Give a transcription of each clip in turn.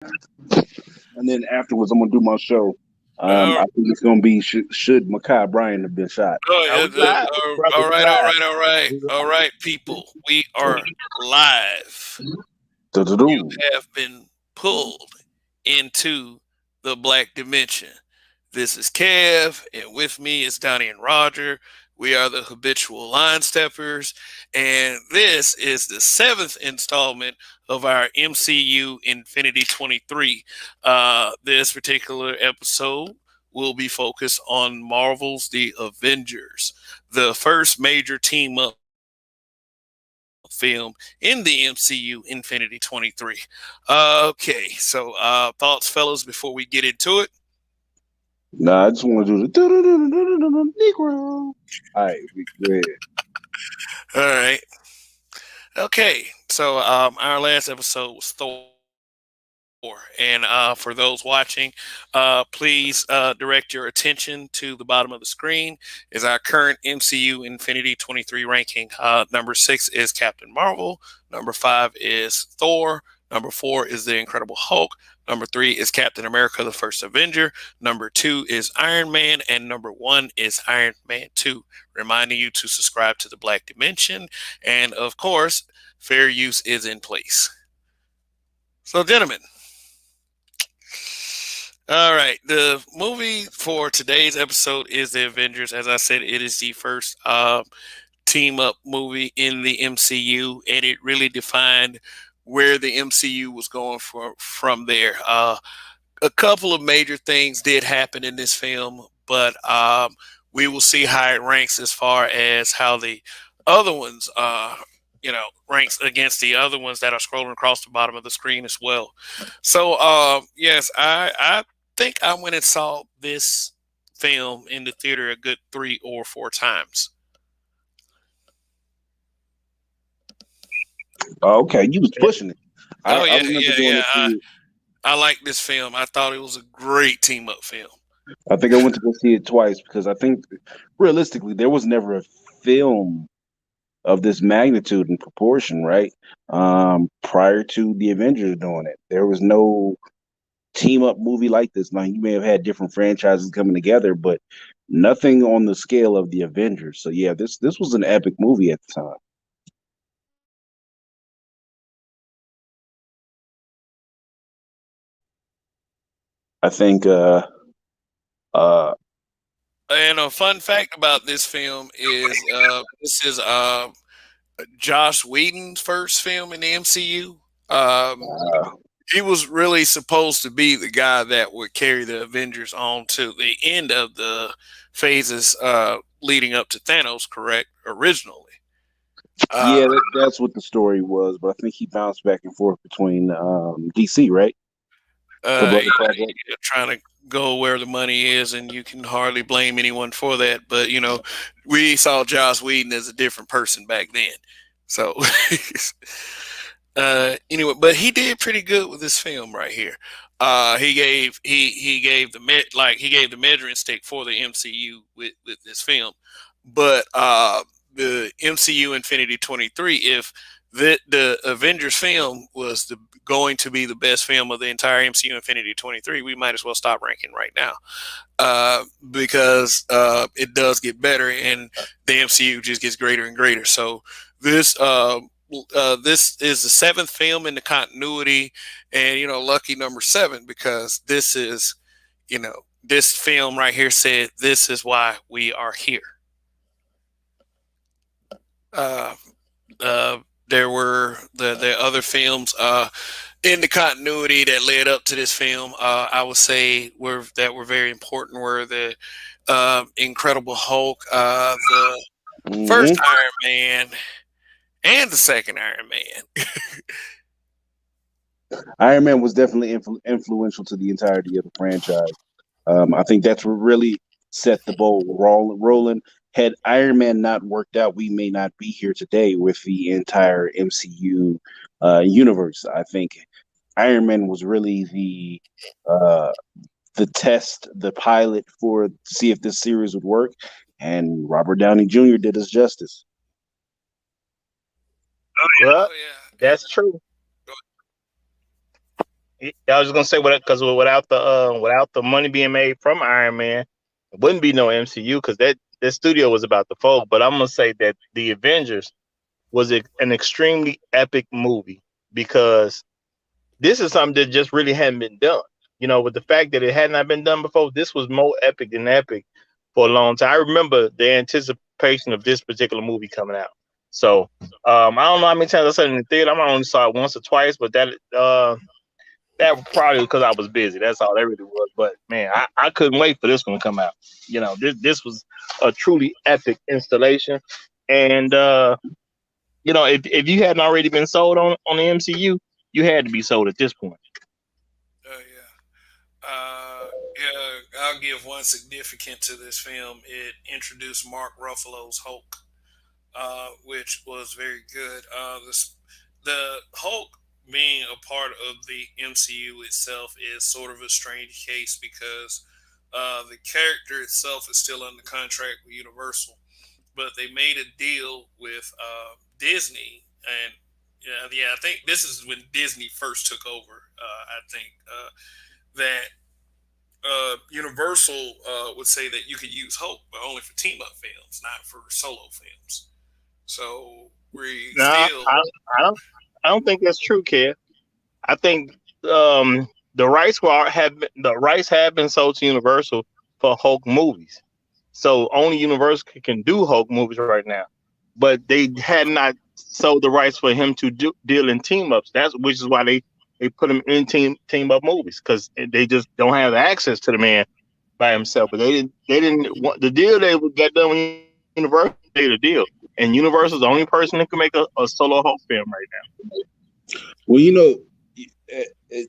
and then afterwards, I'm gonna do my show. Uh, I think it's gonna be should Makai Bryan have been shot? oh, Now we live, brother. all We right, all live. right, all right, We all live. right, people. We are live. You Do-do-do. have been pulled into the black dimension. This is Kev, and with me is Donnie and Roger. We are the habitual line steppers, and this is the seventh installment of our MCU Infinity 23. This particular episode will be focused on Marvel's The Avengers, the first major team up film in the MCU Infinity 23. Okay, so thoughts, fellas, before we get into it. Nah, I just want to do the do-do-do-do-do-do-do, Negro. All right, go ahead. All right. Okay, so our last episode was Thor. And for those watching, please direct your attention to the bottom of the screen. Is our current MCU Infinity 23 ranking. Number 6 is Captain Marvel. Number 5 is Thor. Number 4 is The Incredible Hulk. Number 3 is Captain America, the First Avenger. Number 2 is Iron Man. And number 1 is Iron Man 2. Reminding you to subscribe to the Black Dimension. And of course, fair use is in place. So, gentlemen, all right. The movie for today's episode is The Avengers. As I said, it is the first team up movie in the MCU, and it really defined where the MCU was going from there. A couple of major things did happen in this film, but we will see how it ranks as far as how the other ones, ranks against the other ones that are scrolling across the bottom of the screen as well. So, yes, I think I went and saw this film in the theater a good 3 or 4 times. Okay, you was pushing it. Oh I yeah, remember yeah, going yeah. to see it. I like this film. I thought it was a great team up film. I think I went to go see it twice because I think realistically there was never a film of this magnitude and proportion, right? Prior to the Avengers doing it, there was no team up movie like this. Now you may have had different franchises coming together, but nothing on the scale of the Avengers. So yeah, this was an epic movie at the time. I think uh And a fun fact about this film is this is Josh Whedon's first film in the MCU. Um, uh he was really supposed to be the guy that would carry the Avengers on to the end of the phases leading up to Thanos, correct? Originally. Uh, yeah, that's what the story was, but I think he bounced back and forth between DC, right? For uh, Brother Project. trying to go where the money is, and you can hardly blame anyone for that. But we saw Joss Whedon as a different person back then. So anyway, but he did pretty good with this film right here. He gave he gave the measuring stick for the MCU with this film, but the MCU Infinity 23, if the Avengers film was going to be the best film of the entire MCU Infinity 23, we might as well stop ranking right now, because it does get better and the MCU just gets greater and greater. So this this is the seventh film in the continuity, and lucky number 7, because this is this film right here said this is why we are here. Uh, there were the other films in the continuity that led up to this film. I would say were very important were the Incredible Hulk, the Hmm. first Iron Man, and the second Iron Man. Iron Man was definitely influential to the entirety of the franchise. I think that's what really set the ball rolling. Had Iron Man not worked out, we may not be here today with the entire MCU universe. I think Iron Man was really uh, the test, the pilot for to see if this series would work, and Robert Downey Jr. did us justice. Well, Oh yeah, that's true. I was just gonna say because without the money being made from Iron Man, it wouldn't be no MCU because that studio was about to fold. But I'm gonna say that the Avengers was an extremely epic movie because this is something that just really hadn't been done. With the fact that it had not been done before, this was more epic than epic for a long time. I remember the anticipation of this particular movie coming out. So I don't know how many times I said it in the theater. I only saw it once or twice, but that was probably because I was busy. That's all that really was. But man, I couldn't wait for this one to come out. This was a truly epic installation. And if you hadn't already been sold on the MCU, you had to be sold at this point. Yeah. Yeah, I'll give one significant to this film. It introduced Mark Ruffalo's Hulk, which was very good. The Hulk being a part of the MCU itself is sort of a strange case because the character itself is still under contract with Universal, but they made a deal with Disney, and yeah, I think this is when Disney first took over. I think that Universal would say that you could use Hulk, but only for team up films, not for solo films. So we No, still, I don't I don't think that's true, kid. I think the rights have been sold to Universal for Hulk movies. So only Universal can do Hulk movies right now. But they had not sold the rights for him to deal in team ups. That's which is why they put him in team up movies because they just don't have access to the man by himself. But they didn't want the deal they got done with Universal. They the deal, and Universal's the only person that can make a solo Hulk film right Well, uh, uh,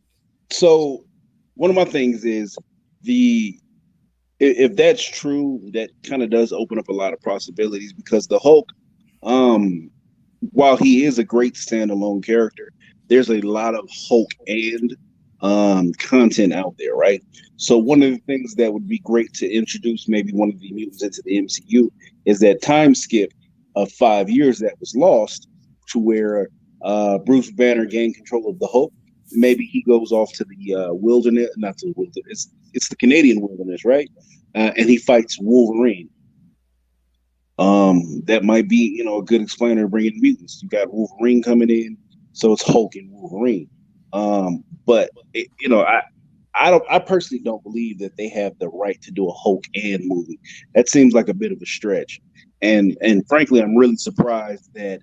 so one of my things is the if that's true, that kind of does open up a lot of possibilities because the Hulk, um, while he is a great standalone character, there's a lot of Hulk and content out there, right? So one of the things that would be great to introduce maybe one of the mutants into the MCU is that time skip of 5 years that was lost to where Bruce Banner gained control of the Hulk. Maybe he goes off to the wilderness, not to the wilderness. It's the Canadian wilderness, right? And he fights Wolverine. That might be, a good explainer of bringing mutants. You got Wolverine coming in, so it's Hulk and Wolverine. But I personally don't believe that they have the right to do a Hulk and movie. That seems like a bit of a stretch, and frankly, I'm really surprised that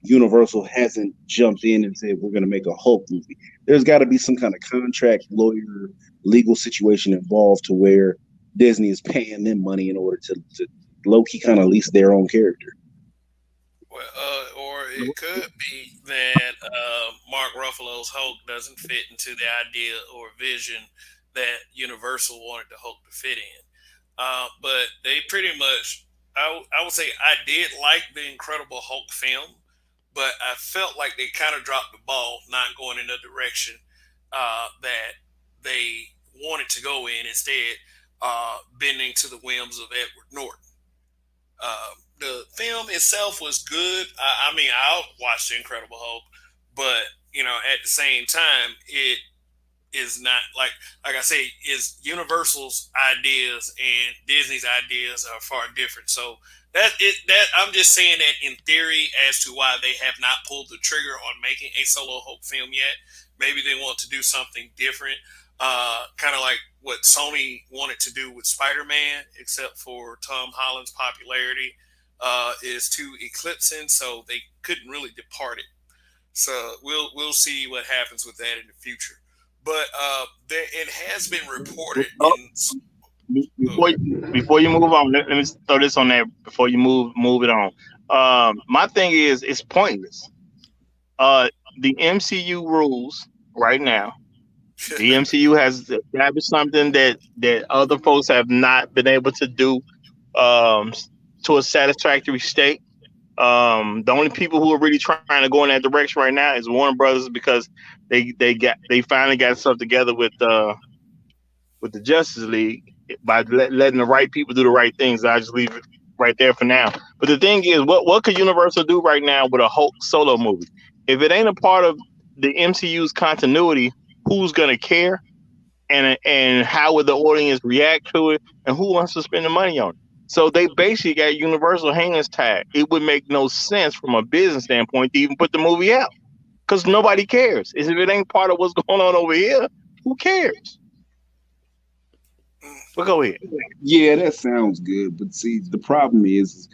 Universal hasn't jumped in and said we're going to make a Hulk movie. There's got to be some kind of contract, lawyer, legal situation involved to where Disney is paying them money in order to low key kind of lease their own character. well, or it could be that Mark Ruffalo's Hulk doesn't fit into the idea or vision that Universal wanted the Hulk to fit in. But they pretty much, I would say, I did like the Incredible Hulk film, but I felt like they kind of dropped the ball, not going in the direction that they wanted to go in. Instead, bending to the whims of Edward Norton. The film itself was good. I mean, I watched The Incredible Hulk, but at the same time, it is not like I say, is Universal's ideas and Disney's ideas are far different. So that I'm just saying that in theory as to why they have not pulled the trigger on making a solo Hulk film yet. Maybe they want to do something different, kind of like what Sony wanted to do with Spider-Man, except for Tom Holland's popularity is too eclipsing, so they couldn't really depart it. So we'll see what happens with that in the future. But it has been reported now. in. Oh, Before you move on, let me throw this on there before you move it on. My thing is it's pointless. The MCU rules right now. The MCU has established something that other folks have not been able to do um, to a satisfactory state. The only people who are really trying to go in that direction right now is Warner Brothers because they finally got stuff together with the Justice League by letting the right people do the right things. I just leave it right there for now. But the thing is, what could Universal do right now with a Hulk solo movie? If it ain't a part of the MCU's continuity, who's gonna care, and how would the audience react to it, and who wants to spend the money on it. So they basically got Universal hands tied. It would make no sense from a business standpoint to even put the movie out because nobody cares. If it ain't part of what's going on over here, who cares? But go ahead. Yeah, that sounds good. But see, the problem is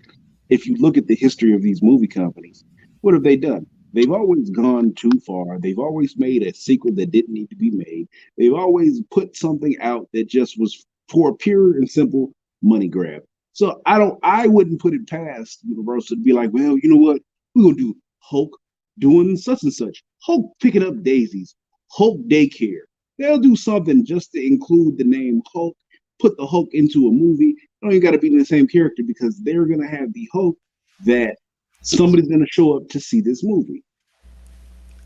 if you look at the history of these movie companies, what have they done? They've always gone too far. They've always made a sequel that didn't need to be made. They've always put something out that just was for a pure and simple money grab. So I wouldn't put it past Universal to be like, well, you know what? We're gonna do Hulk doing such and such. Hulk picking up daisies. Hulk daycare. They'll do something just to include the name Hulk, put the Hulk into a movie. You don't even got to be the same character because they're gonna have the hope that somebody's gonna show up to see this movie.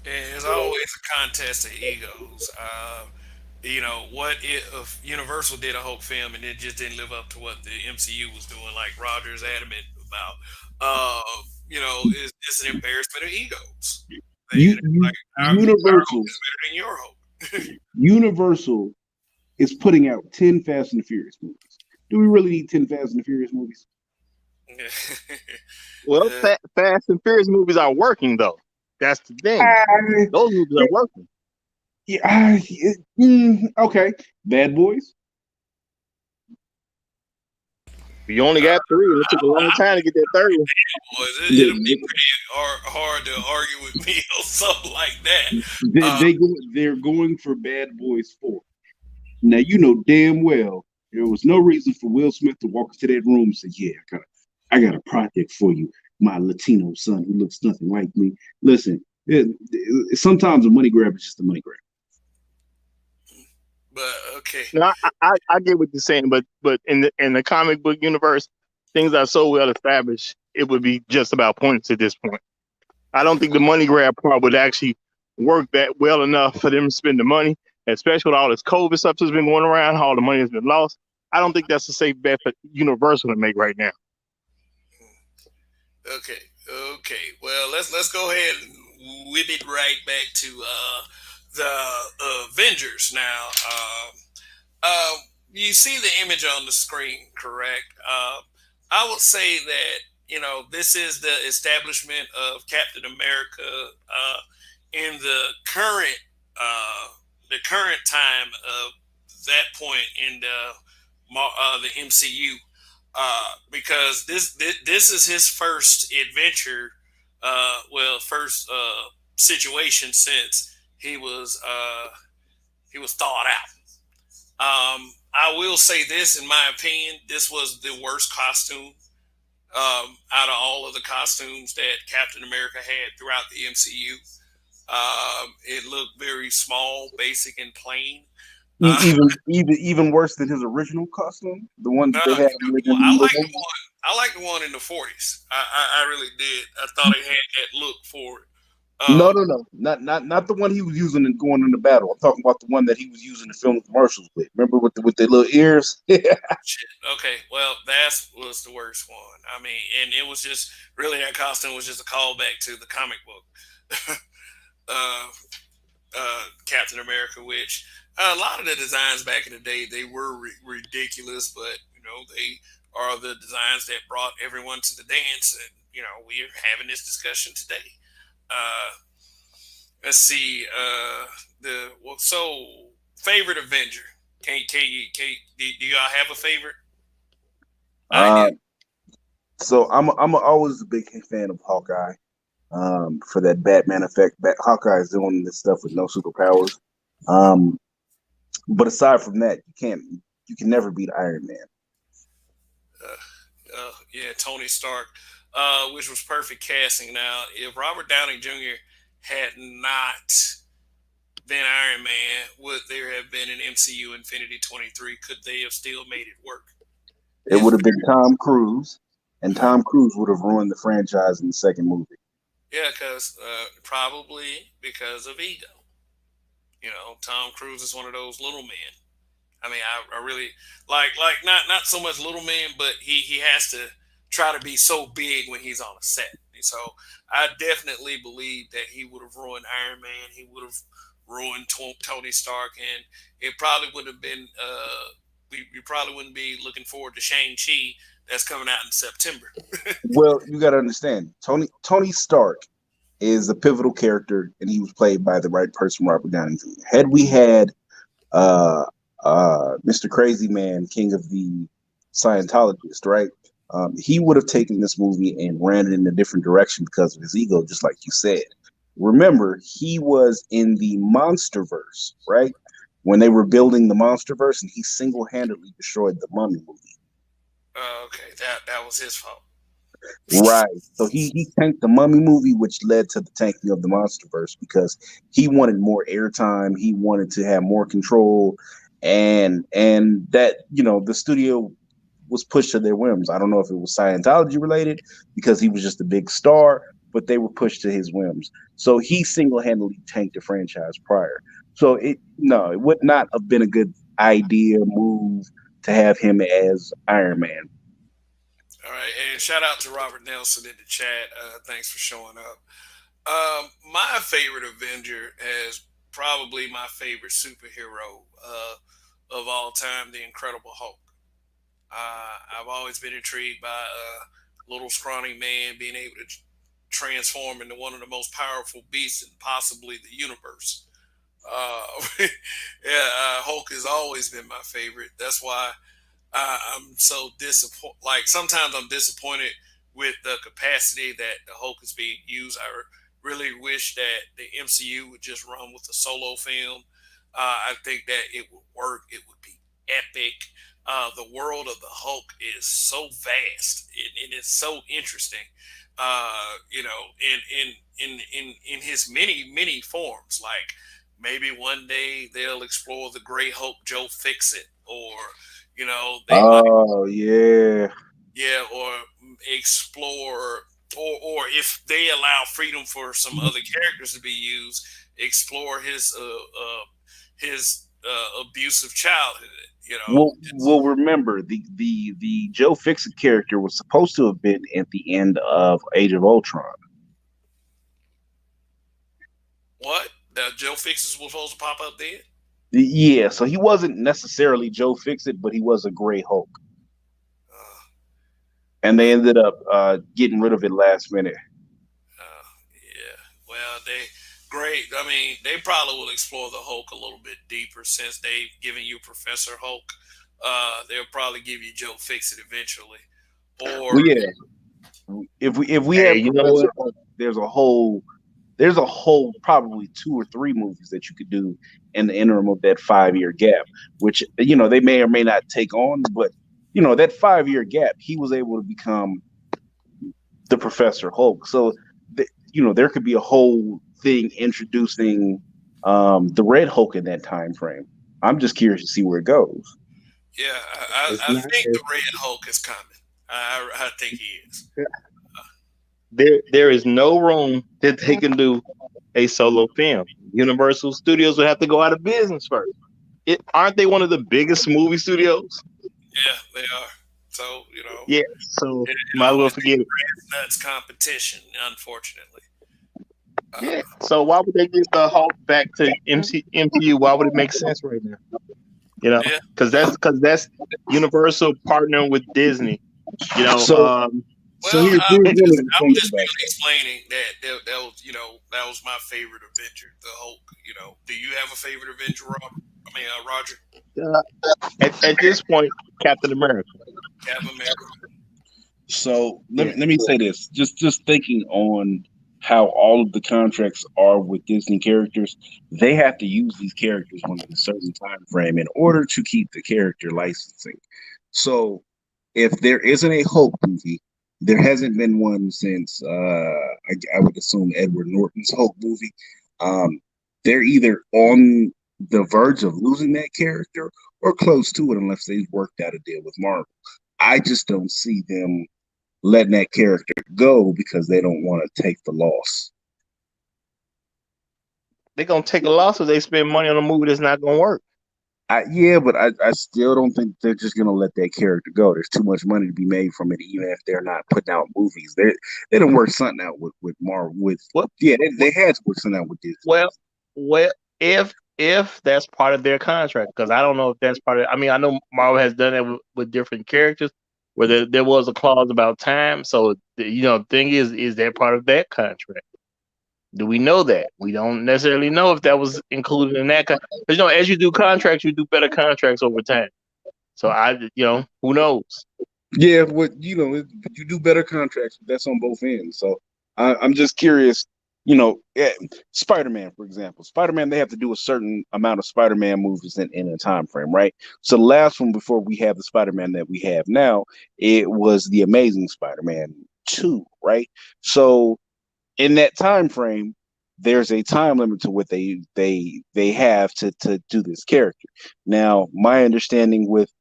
There's always a contest of egos. What if Universal did a Hulk film and it just didn't live up to what the MCU was doing, like Roger's adamant about? It's an embarrassment of egos. Like our Hulk Universal, is better than your Hulk. Universal is putting out 10 Fast and the Furious movies. Do we really need 10 Fast and the Furious movies? Well, Fast and Furious movies are working though. That's the thing. Those movies are working. Yeah, okay. Bad Boys. You only got 3. It took a long time to get that third one. Boys, it'll be pretty hard to argue with me on something like that. They're going for Bad Boys 4. Now you know damn well there was no reason for Will Smith to walk into that room and say, "Yeah, I got a project for you, my Latino son who looks nothing like me." Listen, sometimes a money grab is just a money grab. But okay. No, I get what you're saying, but in the comic book universe, things are so well established, it would be just about points at this point. I don't think the money grab part would actually work that well enough for them to spend the money, especially with all this COVID stuff that's been going around, all the money has been lost. I don't think that's a safe bet for Universal to make right now. Okay. Well, let's go ahead and whip it right back to the Avengers now. You see the image on the screen, correct? I would say that this is the establishment of Captain America in the current time of that point in the MCU. Because this is his first adventure, first situation since he was thawed out. I will say this, in my opinion, this was the worst costume out of all of the costumes that Captain America had throughout the MCU. It looked very small, basic, and plain. Even worse than his original costume, the one that they had. I like the one in the 40s. I really did. I thought it had that look for it. No, not the one he was using and going into battle. I'm talking about the one that he was using to film commercials with. Remember with the little ears? Okay, well, that was the worst one. I mean, and it was just really, that costume was just a callback to the comic book, Captain America. Which a lot of the designs back in the day, they were ridiculous, but they are the designs that brought everyone to the dance, and we're having this discussion today. Let's see. So favorite Avenger. Do y'all have a favorite? So I'm always a big fan of Hawkeye. For that Batman effect. Hawkeye is doing this stuff with no superpowers. But aside from that, you can never beat Iron Man. Yeah, Tony Stark, which was perfect casting. Now, if Robert Downey Jr. had not been Iron Man, would there have been an MCU Infinity 23? Could they have still made it work? It would have been Tom Cruise, and Tom Cruise would have ruined the franchise in the second movie. Yeah, probably because of ego. Tom Cruise is one of those little men. I mean, I really like not so much little man, but he has to try to be so big when he's on a set. And so I definitely believe that he would have ruined Iron Man. He would have ruined Tony Stark, and it probably would have been. We probably wouldn't be looking forward to Shang-Chi that's coming out in September. Well, you got to understand, Tony Stark is a pivotal character, and he was played by the right person, Robert Downey Jr. Had we had uh, Mr. Crazy Man, King of the Scientologist, right? He would have taken this movie and ran it in a different direction because of his ego, just like you said. Remember, he was in the MonsterVerse, right? When they were building the MonsterVerse, and he single-handedly destroyed the Mummy movie. Okay, that was his fault. Right. So he tanked the Mummy movie, which led to the tanking of the MonsterVerse because he wanted more airtime. He wanted to have more control, and that the studio was pushed to their whims. I don't know if it was Scientology related because he was just a big star, but they were pushed to his whims. So he single handedly tanked the franchise prior. So it would not have been a good idea move to have him as Iron Man. All right, and shout out to Robert Nelson in the chat. Thanks for showing up. My favorite Avenger is probably my favorite superhero of all time, the Incredible Hulk. I've always been intrigued by a little scrawny man being able to transform into one of the most powerful beasts in possibly the universe. Hulk has always been my favorite. That's why I'm so disappointed. Like sometimes I'm disappointed with the capacity that the Hulk is being used. I really wish that the MCU would just run with a solo film. I think that it would work. It would be epic. The world of the Hulk is so vast and it's so interesting. In his many forms. Like maybe one day they'll explore the Gray Hulk, Joe Fixit, or they might, or explore, or if they allow freedom for some other characters to be used, explore his abusive childhood. Well, remember the Joe Fixit character was supposed to have been at the end of Age of Ultron. What? The Joe Fixit was supposed to pop up there? Yeah, so he wasn't necessarily Joe Fixit, but he was a Gray Hulk. And they ended up getting rid of it last minute. Yeah. Well, I mean, they probably will explore the Hulk a little bit deeper since they've given you Professor Hulk. They'll probably give you Joe Fixit eventually. Or if we have Professor Hulk, there's a whole probably 2 or 3 movies that you could do in the interim of that 5-year gap, which they may or may not take on, but that 5-year gap, he was able to become the Professor Hulk. So there could be a whole thing introducing the Red Hulk in that time frame. I'm just curious to see where it goes. Yeah, I think the Red Hulk is coming. I think he is. There is no room that they can do a solo film. Universal Studios would have to go out of business first. Aren't they one of the biggest movie studios? Yeah, they are. So Yeah. So might as well forget it. Nuts competition, unfortunately. Yeah. So why would they give the Hulk back to MCU? Why would it make sense right now? Because that's Universal partnering with Disney. So here's I'm one of the just things really about explaining that was my favorite Avenger, the Hulk. Do you have a favorite Avenger, Robert? I mean, Roger. At this point, Captain America. Captain America. So let me say this: just thinking on how all of the contracts are with Disney characters, they have to use these characters within a certain time frame in order to keep the character licensing. So if there isn't a Hulk movie, there hasn't been one since I would assume Edward Norton's Hulk movie. They're either on the verge of losing that character or close to it, unless they've worked out a deal with Marvel. I just don't see them letting that character go because they don't want to take the loss. They're gonna take a loss if they spend money on a movie that's not gonna work. But I still don't think they're just gonna let that character go. There's too much money to be made from it, even if they're not putting out movies. They don't work something out with Marvel. They had to work something out with Disney. Well, if that's part of their contract, because I don't know if that's part of. I mean, I know Marvel has done it with different characters, where there was a clause about time. So the thing is that part of that contract? Do we know that? We don't necessarily know if that was included in that. Because as you do contracts, you do better contracts over time. So who knows? Yeah, what you do better contracts, but that's on both ends. So I'm just curious. Spider-Man, for example, Spider-Man, they have to do a certain amount of Spider-Man movies in a time frame, right? So the last one before we have the Spider-Man that we have now, it was the Amazing Spider-Man 2, right? So in that time frame, there's a time limit to what they have to do this character. Now, my understanding with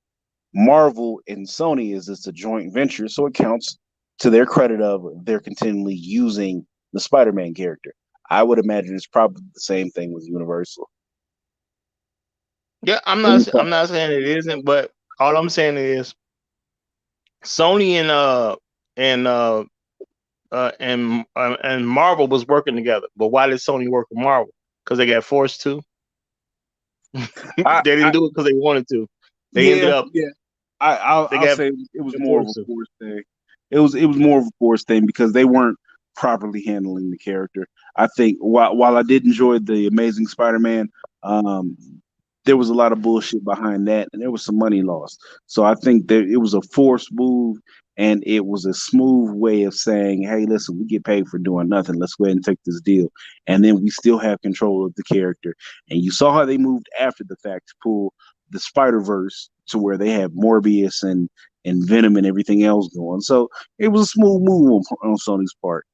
Marvel and Sony is it's a joint venture, so it counts to their credit of they're continually using the Spider-Man character. I would imagine it's probably the same thing with Universal. Yeah, I'm not saying it isn't, but all I'm saying is Sony and and Marvel was working together. But why did Sony work with Marvel? Because they got forced to. I, They didn't I do it because they wanted to. They ended yeah, up yeah. I'll they got say it was more of a forced to. forced thing. It was more of a forced thing because they weren't properly handling the character. I think while I did enjoy the Amazing Spider-Man, um, there was a lot of bullshit behind that, and there was some money lost. So I think that it was a forced move, and it was a smooth way of saying, "Hey, listen, we get paid for doing nothing. Let's go ahead and take this deal, and then we still have control of the character." And you saw how they moved after the fact to pull the Spider Verse to where they have Morbius and Venom and everything else going. So it was a smooth move on Sony's part.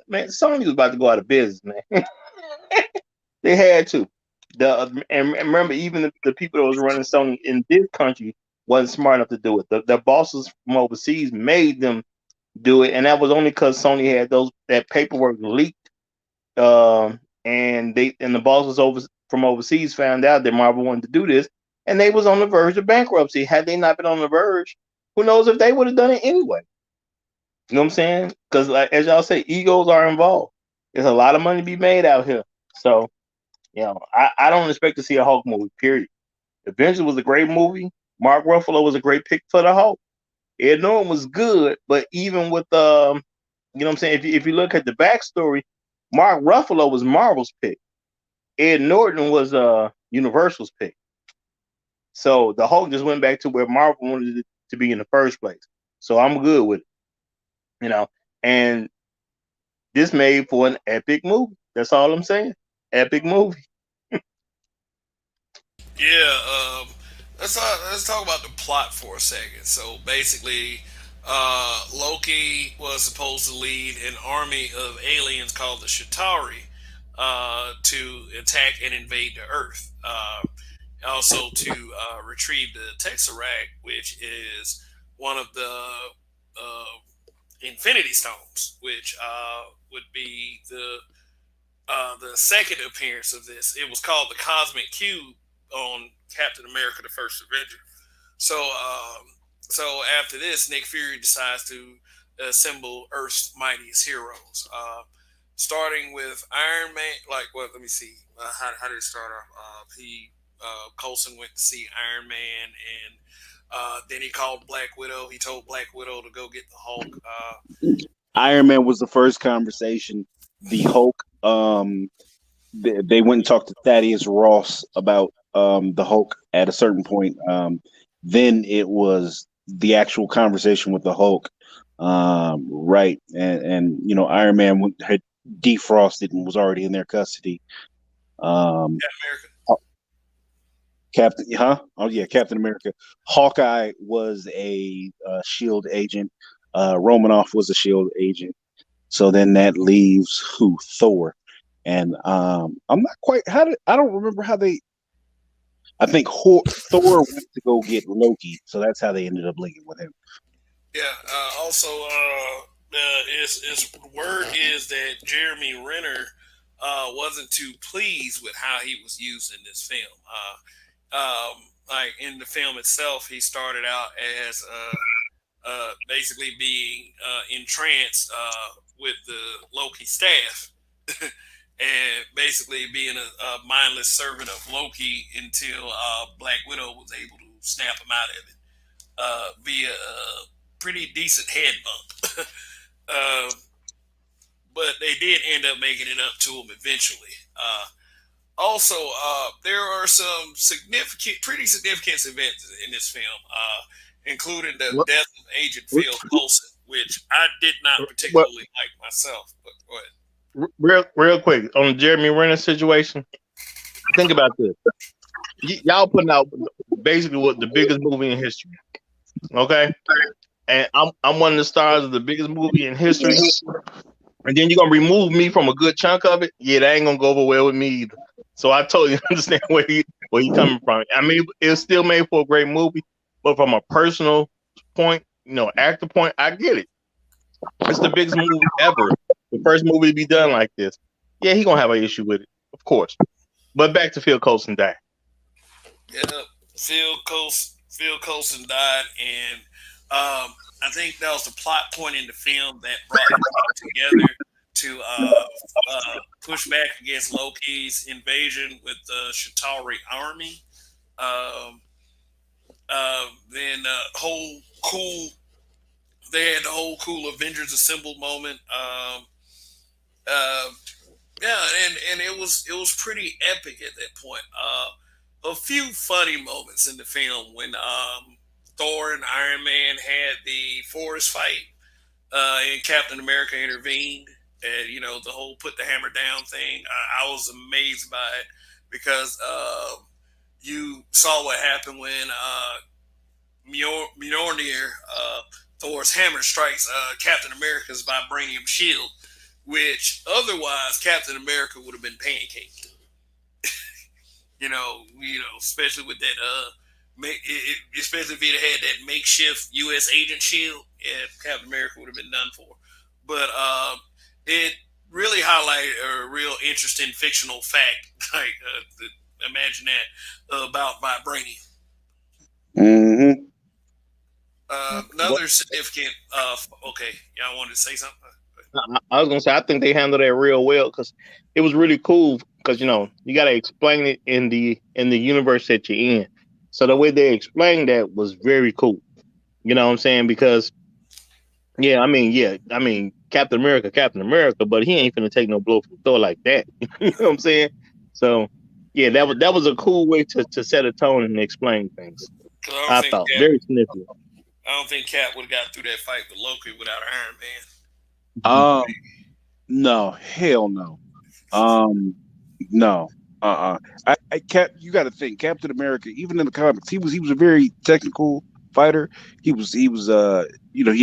Man, Sony was about to go out of business, man. They had to. And remember, even the people that was running Sony in this country wasn't smart enough to do it. The bosses from overseas made them do it, and that was only because Sony had that paperwork leaked. And the bosses from overseas found out that Marvel wanted to do this, and they was on the verge of bankruptcy. Had they not been on the verge, who knows if they would have done it anyway? You know what I'm saying? Because like as y'all say, egos are involved. There's a lot of money to be made out here. So I don't expect to see a Hulk movie. Period. Avengers was a great movie. Mark Ruffalo was a great pick for the Hulk. Ed Norton was good, but even with you know what I'm saying, if you look at the backstory, Mark Ruffalo was Marvel's pick. Ed Norton was Universal's pick. So the Hulk just went back to where Marvel wanted it to be in the first place. So I'm good with it, you know. And this made for an epic movie. That's all I'm saying. Epic movie. Yeah, let's talk about the plot for a second. So basically, Loki was supposed to lead an army of aliens called the Shatari to attack and invade the Earth. Also to retrieve the Tesseract, which is one of the uh, Infinity Stones, which would be the second appearance of this. It was called the Cosmic Cube on Captain America: The First Avenger. So, after this, Nick Fury decides to assemble Earth's mightiest heroes, starting with Iron Man. Like, what? Let me see. How did it start off? Coulson went to see Iron Man, and then he called Black Widow. He told Black Widow to go get the Hulk. Iron Man was the first conversation. The Hulk, they went and talked to Thaddeus Ross about the Hulk at a certain point. Then it was the actual conversation with the Hulk, right? And Iron Man had defrosted and was already in their custody. America. Captain, huh? Oh yeah, Captain America. Hawkeye was a Shield agent. Romanoff was a Shield agent. So then that leaves who? Thor. And I'm not quite. I don't remember how they. I think Thor went to go get Loki, so that's how they ended up linking with him. Yeah. Also, is word is that Jeremy Renner wasn't too pleased with how he was used in this film. Like in the film itself, he started out as basically being entranced with the Loki staff, and basically being a mindless servant of Loki until Black Widow was able to snap him out of it via a pretty decent head bump. uh, but they did end up making it up to him eventually. Also, there are some pretty significant events in this film, including the What, death of Agent Phil Coulson, which I did not what, particularly like myself. But go ahead. real quick on the Jeremy Renner situation. Think about this. Y'all putting out basically what the biggest movie in history. Okay, and I'm one of the stars of the biggest movie in history. And then you're gonna remove me from a good chunk of it. Yeah, that ain't gonna go over well with me either. So I totally understand where he coming from. I mean, it's still made for a great movie, but from a personal point, actor point, I get it. It's the biggest movie ever. The first movie to be done like this. Yeah, he gonna have an issue with it, of course. But back to Phil Coulson died. Yeah, Phil Coulson died, and I think that was the plot point in the film that brought the team together to push back against Loki's invasion with the Chitauri army. Um, then whole cool, they had the whole cool Avengers assembled moment. Uh, yeah, and it was pretty epic at that point. A few funny moments in the film when Thor and Iron Man had the forest fight, and Captain America intervened, and the whole put the hammer down thing. I was amazed by it because you saw what happened when Mjolnir, Thor's hammer, strikes Captain America's vibranium shield, which otherwise Captain America would have been pancaked. Especially with that, especially if it had that makeshift U.S. agent shield, yeah, Captain America would have been done for. But it really highlighted a real interesting fictional fact, like imagine that about vibranium. Mm-hmm. What Another significant. Okay, y'all wanted to say something? I was gonna say, I think they handled that real well because it was really cool. Because you got to explain it in the universe that you're in. So the way they explained that was very cool. You know what I'm saying? Because Captain America, but he ain't finna take no blow from Thor like that. You know what I'm saying? So yeah, that was a cool way to set a tone and explain things. 'Cause I don't I think thought Cap, very significant. I don't think Cap would have got through that fight with Loki without Iron Man. Um, no, hell no. Um, no. You got to think Captain America. Even in the comics, he was a very technical fighter. He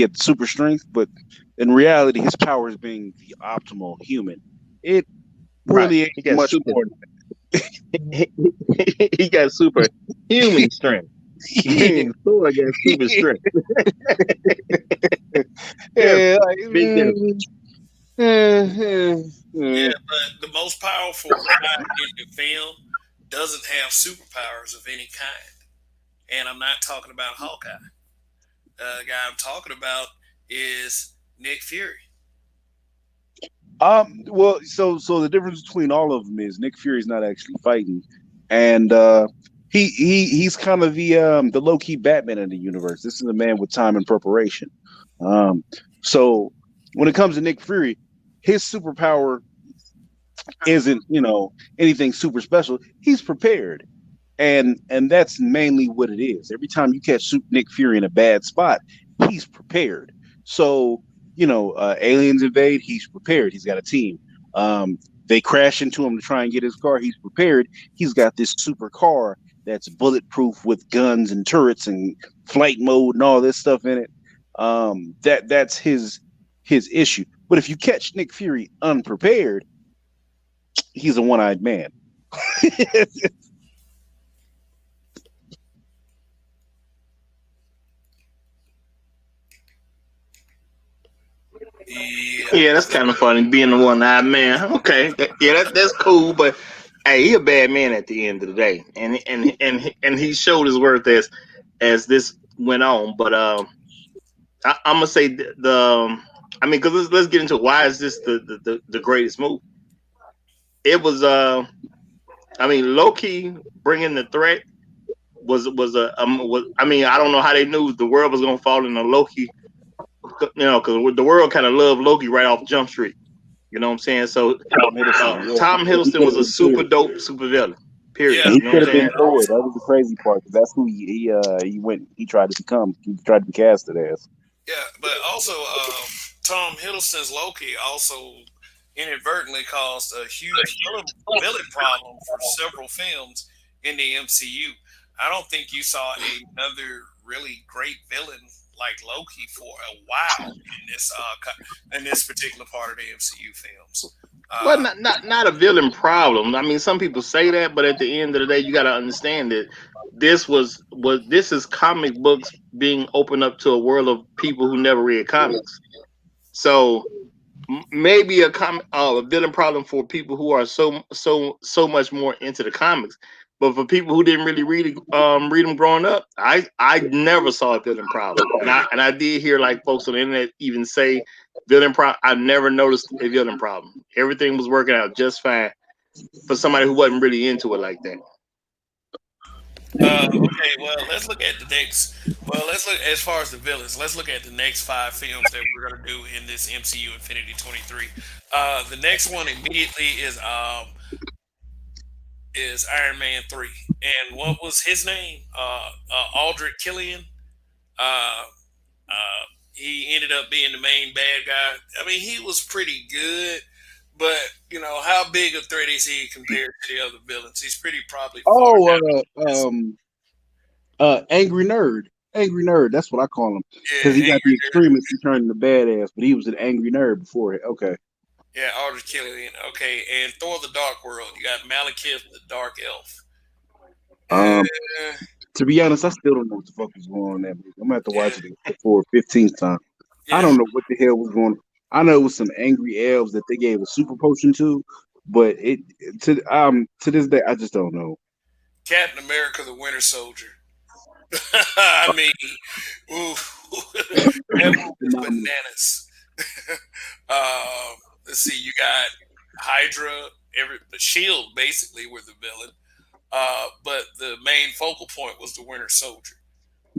had super strength, but in reality, his power is being the optimal human. It Right. really ain't He got much super. more. he, he got super human strength. Yeah, Thor got super strength. Yeah, yeah, like, big difference. Yeah, but the most powerful guy in the film doesn't have superpowers of any kind, and I'm not talking about Hawkeye. The guy I'm talking about is Nick Fury. Well, so the difference between all of them is Nick Fury's not actually fighting, and he's kind of the low key Batman in the universe. This is a man with time and preparation. Um, so when it comes to Nick Fury, his superpower isn't anything super special. He's prepared, and that's mainly what it is. Every time you catch Nick Fury in a bad spot, he's prepared. So aliens invade, he's prepared. He's got a team. They crash into him to try and get his car. He's prepared. He's got this super car that's bulletproof with guns and turrets and flight mode and all this stuff in it. That's his issue. But if you catch Nick Fury unprepared, he's a one-eyed man. Yeah, Yeah, that's kind of funny being the one-eyed man. Okay, yeah, that's cool. But hey, he a bad man at the end of the day, and he showed his worth as this went on. But I'm gonna say I mean, because let's get into why is this the greatest movie? it was I mean, Loki bringing the threat was I mean, I don't know how they knew the world was gonna fall into Loki, because the world kind of loved Loki right off Jump Street. You know what I'm saying? So Tom Hiddleston, yeah, Tom he Hiddleston could was have a been super Thor, dope super villain. Yeah, Period. and he You know what could I'm have been saying? Thor. That was the crazy part because that's who he went. He tried to become. He tried to be casted as. yeah, but also Tom Hiddleston's Loki also inadvertently caused a huge villain problem for several films in the MCU. I don't think you saw another really great villain like Loki for a while in this particular part of the MCU films. Well, Uh, not a villain problem. I mean, some people say that, but at the end of the day, you got to understand that this is comic books being opened up to a world of people who never read comics. So maybe a villain problem for people who are so much more into the comics. But for people who didn't really read them growing up, I never saw a villain problem, and I did hear like folks on the internet even say villain problem. I never noticed a villain problem. Everything was working out just fine for somebody who wasn't really into it like that. okay, well, let's look at the next. Well, let's look as far as the villains. Let's look at the next five films that we're going to do in this MCU Infinity 23. The next one immediately is Iron Man 3. And what was his name? Aldrich Killian. Uh, he ended up being the main bad guy. I mean, he was pretty good, but how big a threat is he compared to the other villains? He's pretty probably far Oh, down. angry nerd. That's what I call him because Yeah, he got angry the nerd. extremist. He turned into badass, but he was an angry nerd before it. Okay. Yeah, Aldrich Killian. Okay, and Thor: The Dark World. You got Malekith, the Dark Elf. Um, Uh, to be honest, I still don't know what the fuck was going on in that movie. I'm gonna have to yeah, watch it for a 15th time. I yeah. don't know what the hell was going on. I know it was some angry elves that they gave a super potion to, but to this day I just don't know. Captain America: The Winter Soldier. I mean, ooh, that movie is Phenomenal. bananas. Let's see, you got Hydra, the Shield basically were the villain, but the main focal point was the Winter Soldier.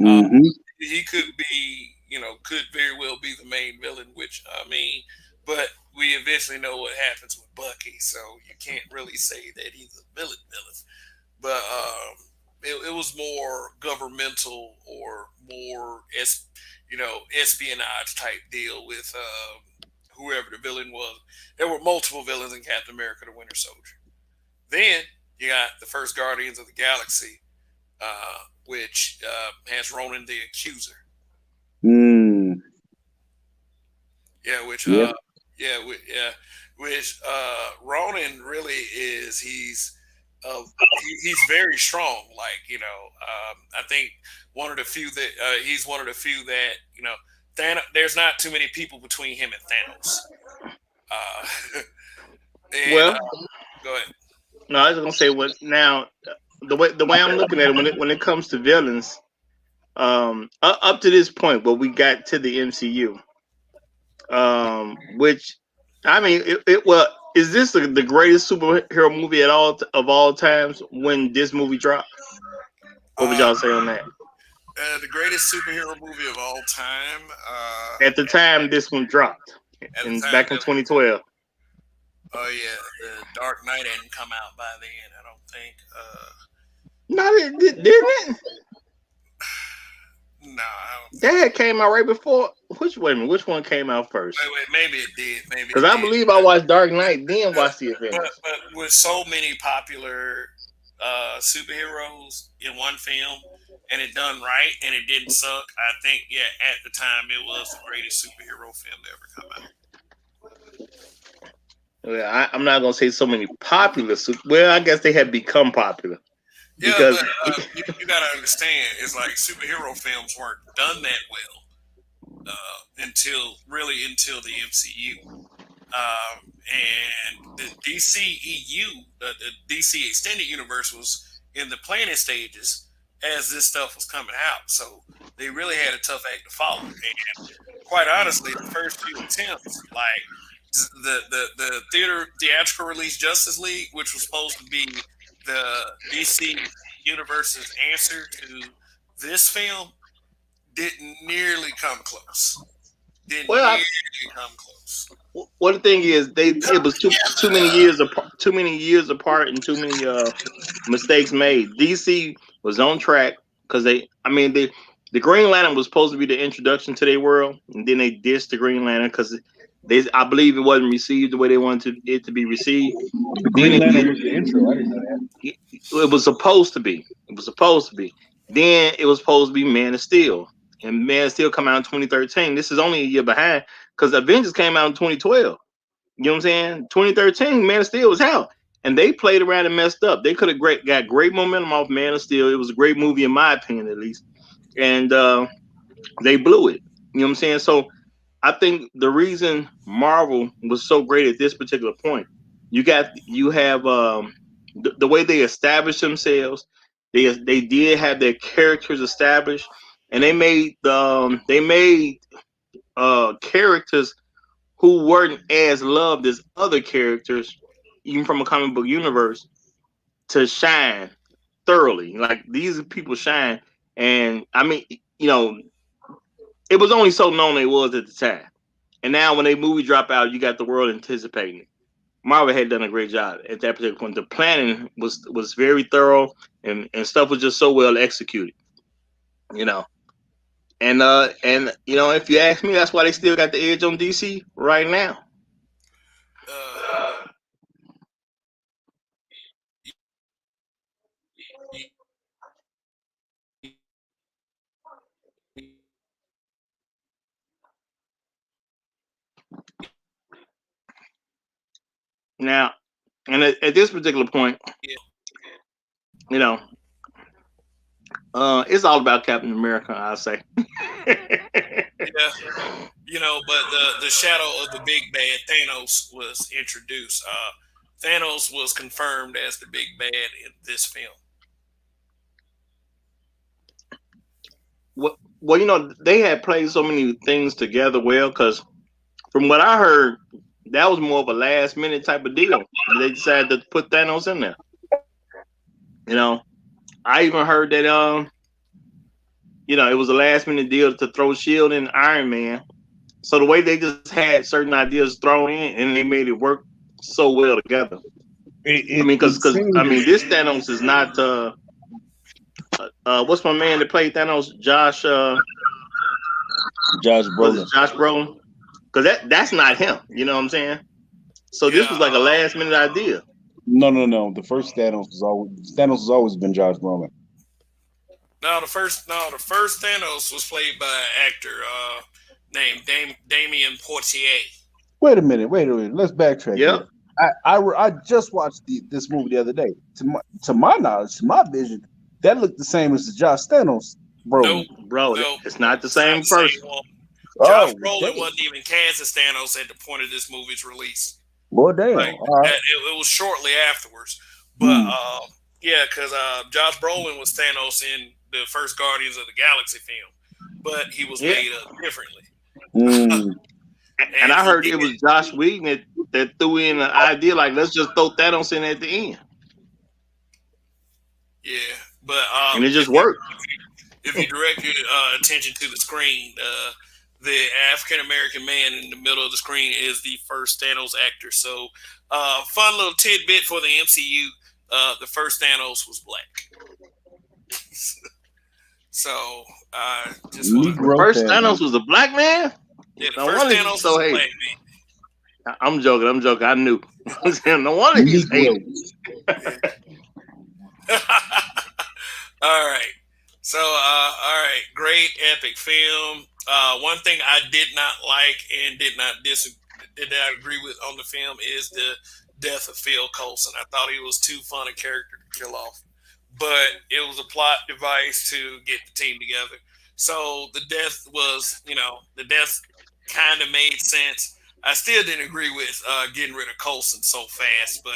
Uh, Hmm. he could be, could very well be the main villain, which I mean, but we eventually know what happens with Bucky, so you can't really say that he's a villain. But it was more governmental or more espionage type deal with whoever the villain was. There were multiple villains in Captain America: The Winter Soldier. Then you got the first Guardians of the Galaxy, which has Ronan the Accuser. Mm, Yeah, which yeah. which Ronan really is. He's very strong. Like I think one of the few that he's one of the few that There's not too many people between him and Thanos. Uh, and Well, go ahead. no, I was gonna say what now. The way I'm looking at it when it comes to villains, up to this point, where we got to the MCU, which I mean, well, is this the greatest superhero movie of all times? When this movie dropped, what would Uh, y'all say on that? the greatest superhero movie of all time. At the time this one dropped, At the in time back in that 2012. oh yeah, the Dark Knight hadn't come out by then. I don't think. No, didn't it? No, I don't think. That came out right before. Wait a minute, which one came out first? Wait, maybe it did. Maybe Because it I did. believe I watched Dark Knight, then But, watched the Avengers. but with so many popular superheroes in one film, and it done right, and it didn't suck, I think at the time it was the greatest superhero film to ever come out. Well, I'm not gonna say so many popular. Well, I guess they had become popular Yeah, because but you got to understand, it's like superhero films weren't done that well until the MCU. And the the DC Extended Universe was in the planning stages as this stuff was coming out. So they really had a tough act to follow. And quite honestly, the first few attempts, like the theatrical release Justice League, which was supposed to be the DC universe's answer to this film, didn't nearly come close. Didn't Well, nearly come close. well, the thing is, it was too many years apart, and too many mistakes made. DC was on track because the Green Lantern was supposed to be the introduction to their world, and then they dissed the Green Lantern because I believe it wasn't received the way they wanted it to be received. The Then Green Lantern was the intro. I didn't know that. it was supposed to be. It was supposed to be. Then it was supposed to be Man of Steel, and Man of Steel come out in 2013. This is only a year behind because Avengers came out in 2012. You know what I'm saying? 2013, Man of Steel was out, and they played around and messed up. They could have got great momentum off Man of Steel. It was a great movie in my opinion, at least, and they blew it. You know what I'm saying? So I think the reason Marvel was so great at this particular point, you have the way they established themselves. They did have their characters established, and they made characters who weren't as loved as other characters, even from a comic book universe, to shine thoroughly. Like these people shine, and I mean, you know, it was only so known they was at the time. And now when they movie drop out, you got the world anticipating it. Marvel had done a great job at that particular point. The planning was very thorough, and stuff was just so well executed. You know, and if you ask me, that's why they still got the edge on DC right now. Uh, Now, and at this particular point, yeah, you know, it's all about Captain America, I'll say. yeah. But the shadow of the big bad Thanos was introduced. Thanos was confirmed as the big bad in this film. Well, they had played so many things together well because from what I heard, that was more of a last minute type of deal. They decided to put Thanos in there. You know, I even heard that it was a last minute deal to throw Shield in Iron Man. So the way they just had certain ideas thrown in and they made it work so well together. I mean, because this Thanos is not what's my man that played Thanos, Josh was Brolin. it Josh Brolin? Because that's not him. You know what I'm saying? So this was Yeah. like a last minute idea. No. The first Thanos has always been Josh Brolin. No, the first Thanos was played by an actor named Damien Portier. Wait a minute. Let's backtrack. Yep. Here. I just watched this movie the other day. To my knowledge, to my vision, that looked the same as the Josh Thanos Brolin. Nope. Bro, Nope. it's not the same person. Josh Brolin wasn't even cast as Thanos at the point of this movie's release. Well, damn. Like, it was shortly afterwards. But yeah, because Josh Brolin was Thanos in the first Guardians of the Galaxy film, but he was made up differently. And I heard it was Josh Whedon that threw in an idea like, let's just throw Thanos in at the end. Yeah, but and it just worked. If you direct your attention to the screen, the African American man in the middle of the screen is the first Thanos actor. So, fun little tidbit for the MCU: the first Thanos was black. So, just the first Thanos was a black man. Yeah, the first Thanos was a black man. I'm joking. I knew. No wonder he's hating. All right. So, all right, great epic film. One thing I did not like and did not agree with on the film is the death of Phil Coulson. I thought he was too fun a character to kill off, but it was a plot device to get the team together. So the death kind of made sense. I still didn't agree with getting rid of Coulson so fast, but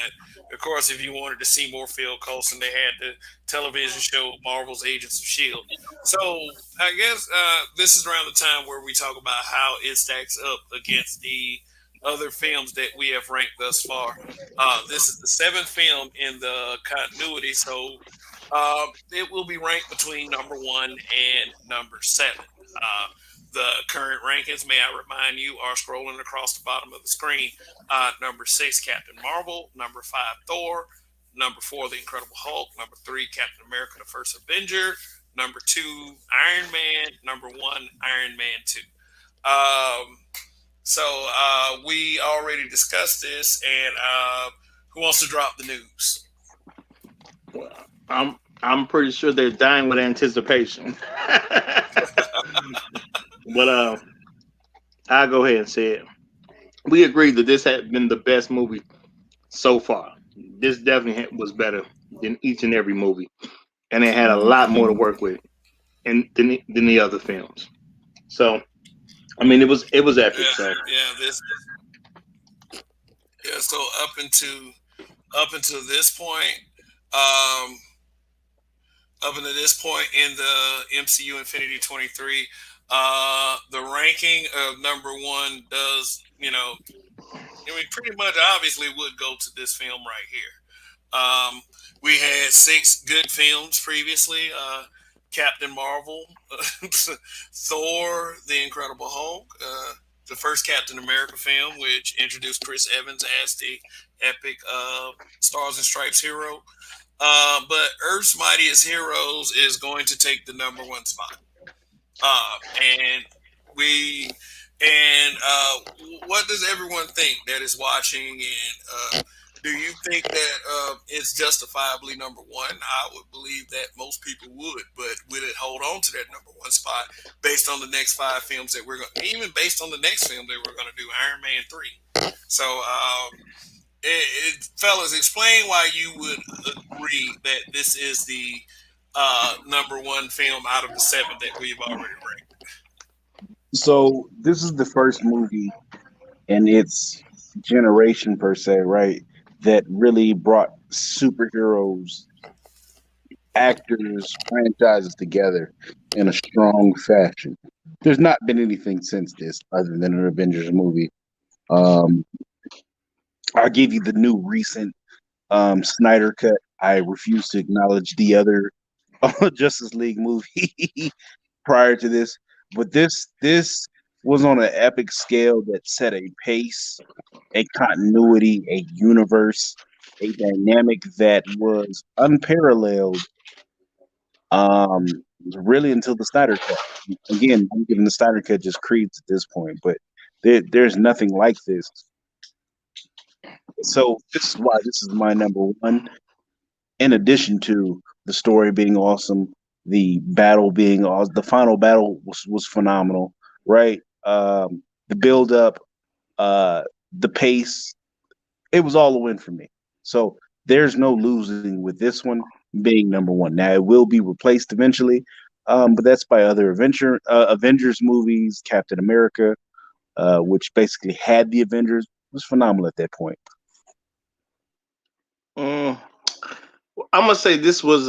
of course, if you wanted to see more Phil Coulson, they had the television show Marvel's Agents of S.H.I.E.L.D. So I guess this is around the time where we talk about how it stacks up against the other films that we have ranked thus far. This is the seventh film in the continuity, so it will be ranked between number one and number seven. The current rankings, may I remind you, are scrolling across the bottom of the screen. Number six, Captain Marvel. Number five, Thor. Number four, The Incredible Hulk. Number three, Captain America: The First Avenger. Number two, Iron Man. Number one, Iron Man 2. Um, we already discussed this, and who wants to drop the news? I'm pretty sure they're dying with anticipation. But I'll go ahead and say it. We agreed that this had been the best movie so far. This definitely was better than each and every movie, and it had a lot more to work with, and than the other films. So, I mean, it was epic. Yeah, So, yeah, this, yeah. So up until this point, um, up until this point in the MCU Infinity 23, the ranking of number one does, I mean, pretty much obviously would go to this film right here. We had six good films previously: Captain Marvel, Thor, The Incredible Hulk, the first Captain America film, which introduced Chris Evans as the epic Stars and Stripes hero. But Earth's Mightiest Heroes is going to take the number one spot. And we and what does everyone think that is watching? And do you think that it's justifiably number one? I would believe that most people would, but will it hold on to that number one spot based on the next five films that we're going, even based on the next film that we're going to do, Iron Man 3? So, fellas, explain why you would agree that this is the number one film out of the seven that we've already ranked. So this is the first movie in its generation per se, right? That really brought superheroes, actors, franchises together in a strong fashion. There's not been anything since this other than an Avengers movie. Um, I'll give you the new recent Snyder cut. I refuse to acknowledge the other Justice League movie prior to this, but this was on an epic scale that set a pace, a continuity, a universe, a dynamic that was unparalleled. Really until the Snyder cut. Again, I'm giving the Snyder cut just creeps at this point, but there's nothing like this. So this is why this is my number one. In addition to the story being awesome, the battle being awesome, the final battle was phenomenal, right? The build up, the pace, it was all a win for me. So there's no losing with this one being number one. Now it will be replaced eventually, but that's by other Avengers movies. Captain America, which basically had the Avengers, was phenomenal at that point. mm, I'm gonna say this was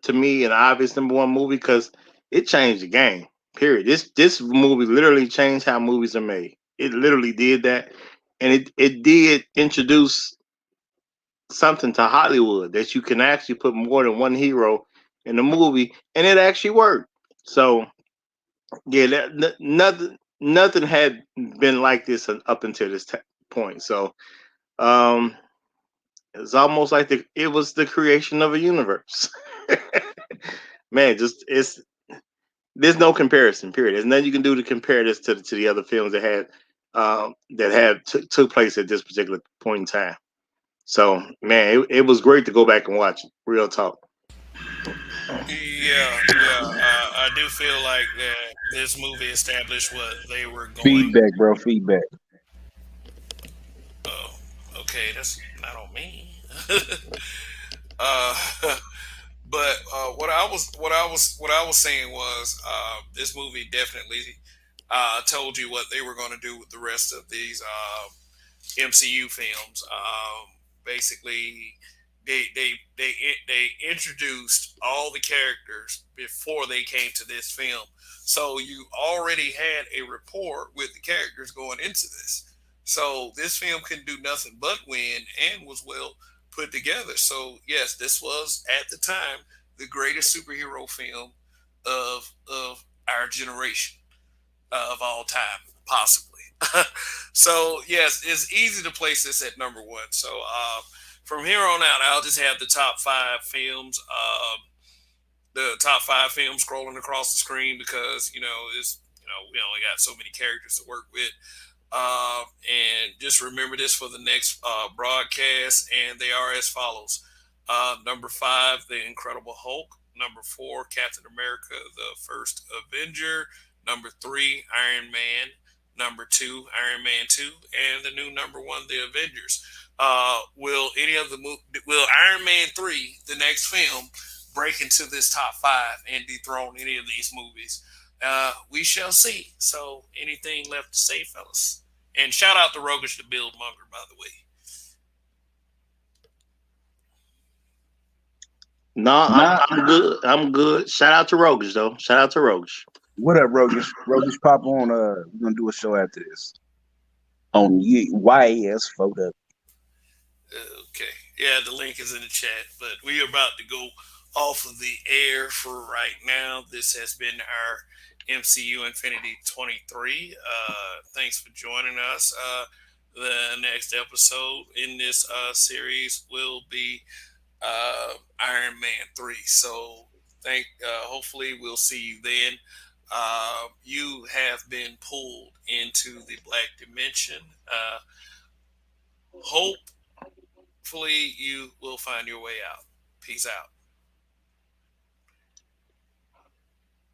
to me an obvious number one movie because it changed the game. Period. This movie literally changed how movies are made. It literally did that, and it did introduce something to Hollywood that you can actually put more than one hero in the movie, and it actually worked. So yeah, nothing had been like this up until this point. So um, it's almost like it was the creation of a universe. Man, just it's there's no comparison. Period. There's nothing you can do to compare this to the other films that had took place at this particular point in time. So man, it was great to go back and watch it. Real talk. Yeah, yeah. I do feel like that this movie established what they were going. Feedback, bro. Feedback. Oh, okay, that's not on me. uh, but what I was saying was this movie definitely told you what they were going to do with the rest of these MCU films. Basically, they introduced all the characters before they came to this film, so you already had a rapport with the characters going into this. So this film couldn't do nothing but win and was well put together. So yes, this was at the time the greatest superhero film of our generation, of all time, possibly. So yes, it's easy to place this at number one. So from here on out, I'll just have the top five films. The top five films scrolling across the screen because we only got so many characters to work with. And just remember this for the next broadcast, and they are as follows. Number five, The Incredible Hulk. Number four, Captain America, the First Avenger. Number three, Iron Man. Number two, Iron Man 2. And the new number one, The Avengers. Will Iron Man 3, the next film, break into this top five and dethrone any of these movies? We shall see. So, anything left to say, fellas? And shout out to Rogish the Build Monger, by the way. No, I'm good. I'm good. Shout out to Rogish though. Shout out to Rogish. What up, Rogish? Rogish, pop on. We're gonna do a show after this on YAS Photo. Okay. Yeah, the link is in the chat, but we are about to go off of the air for right now. This has been our MCU Infinity 23. Thanks for joining us. The next episode in this series will be Iron Man 3. So hopefully we'll see you then. You have been pulled into the black dimension. Hopefully you will find your way out. Peace out.